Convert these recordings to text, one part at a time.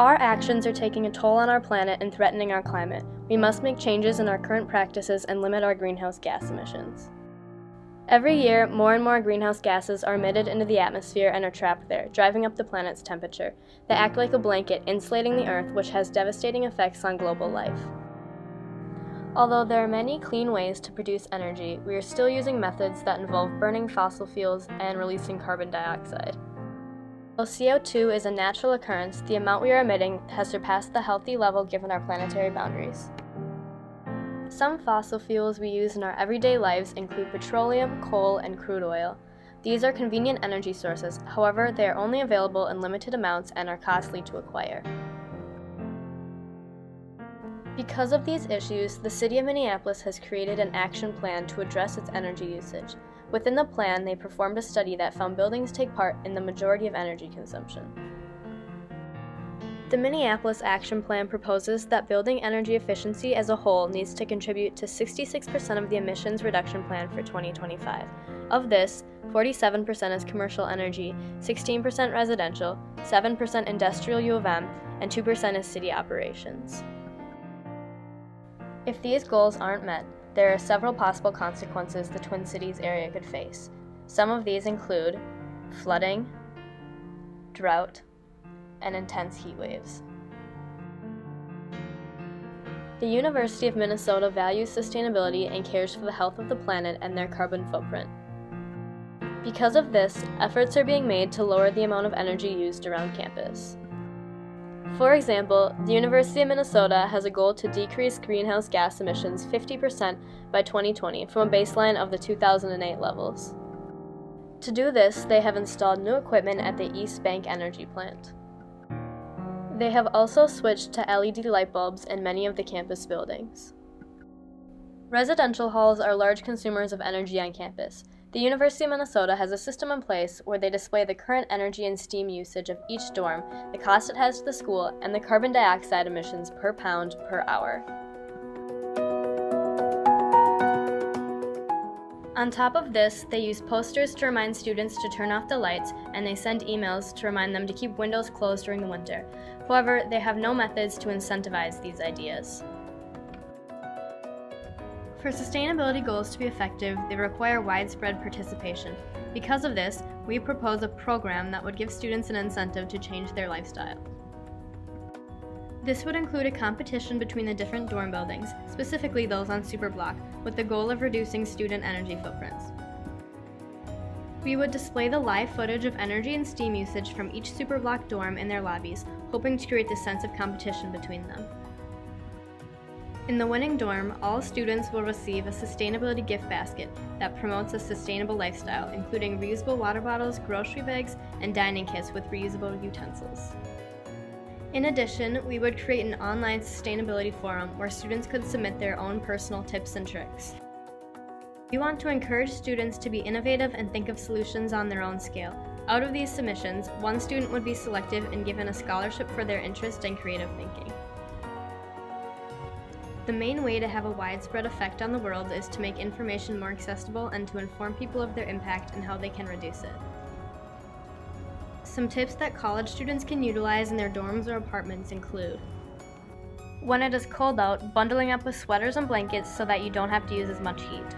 Our actions are taking a toll on our planet and threatening our climate. We must make changes in our current practices and limit our greenhouse gas emissions. Every year, more and more greenhouse gases are emitted into the atmosphere and are trapped there, driving up the planet's temperature. They act like a blanket, insulating the Earth, which has devastating effects on global life. Although there are many clean ways to produce energy, we are still using methods that involve burning fossil fuels and releasing carbon dioxide. While CO2 is a natural occurrence, the amount we are emitting has surpassed the healthy level given our planetary boundaries. Some fossil fuels we use in our everyday lives include petroleum, coal, and crude oil. These are convenient energy sources, however, they are only available in limited amounts and are costly to acquire. Because of these issues, the City of Minneapolis has created an action plan to address its energy usage. Within the plan, they performed a study that found buildings take part in the majority of energy consumption. The Minneapolis Action Plan proposes that building energy efficiency as a whole needs to contribute to 66% of the emissions reduction plan for 2025. Of this, 47% is commercial energy, 16% residential, 7% industrial U of M, and 2% is city operations. If these goals aren't met, there are several possible consequences the Twin Cities area could face. Some of these include flooding, drought, and intense heat waves. The University of Minnesota values sustainability and cares for the health of the planet and their carbon footprint. Because of this, efforts are being made to lower the amount of energy used around campus. For example, the University of Minnesota has a goal to decrease greenhouse gas emissions 50% by 2020 from a baseline of the 2008 levels. To do this, they have installed new equipment at the East Bank Energy Plant. They have also switched to LED light bulbs in many of the campus buildings. Residential halls are large consumers of energy on campus. The University of Minnesota has a system in place where they display the current energy and steam usage of each dorm, the cost it has to the school, and the carbon dioxide emissions per pound per hour. On top of this, they use posters to remind students to turn off the lights, and they send emails to remind them to keep windows closed during the winter. However, they have no methods to incentivize these ideas. For sustainability goals to be effective, they require widespread participation. Because of this, we propose a program that would give students an incentive to change their lifestyle. This would include a competition between the different dorm buildings, specifically those on Superblock, with the goal of reducing student energy footprints. We would display the live footage of energy and steam usage from each Superblock dorm in their lobbies, hoping to create this sense of competition between them. In the winning dorm, all students will receive a sustainability gift basket that promotes a sustainable lifestyle, including reusable water bottles, grocery bags, and dining kits with reusable utensils. In addition, we would create an online sustainability forum where students could submit their own personal tips and tricks. We want to encourage students to be innovative and think of solutions on their own scale. Out of these submissions, one student would be selected and given a scholarship for their interest in creative thinking. The main way to have a widespread effect on the world is to make information more accessible and to inform people of their impact and how they can reduce it. Some tips that college students can utilize in their dorms or apartments include: when it is cold out, bundling up with sweaters and blankets so that you don't have to use as much heat.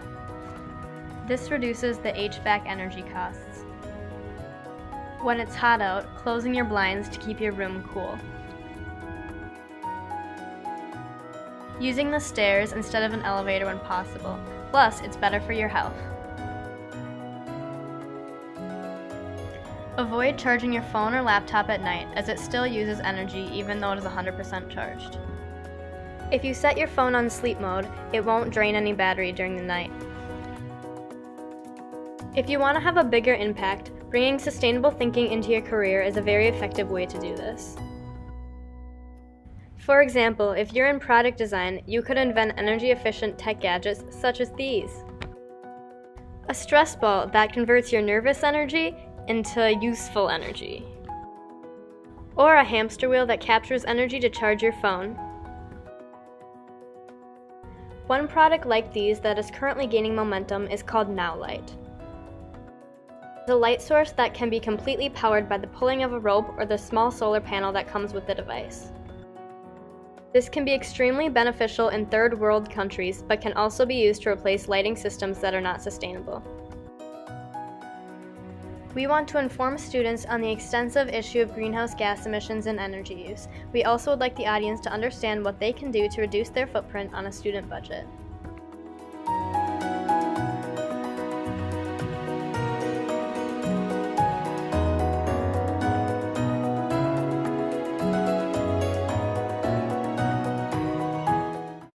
This reduces the HVAC energy costs. When it's hot out, closing your blinds to keep your room cool. Using the stairs instead of an elevator when possible. Plus, it's better for your health. Avoid charging your phone or laptop at night, as it still uses energy even though it is 100% charged. If you set your phone on sleep mode, it won't drain any battery during the night. If you want to have a bigger impact, bringing sustainable thinking into your career is a very effective way to do this. For example, if you're in product design, you could invent energy-efficient tech gadgets such as these. A stress ball that converts your nervous energy into useful energy. Or a hamster wheel that captures energy to charge your phone. One product like these that is currently gaining momentum is called Now Light. The light source that can be completely powered by the pulling of a rope or the small solar panel that comes with the device. This can be extremely beneficial in third world countries, but can also be used to replace lighting systems that are not sustainable. We want to inform students on the extensive issue of greenhouse gas emissions and energy use. We also would like the audience to understand what they can do to reduce their footprint on a student budget.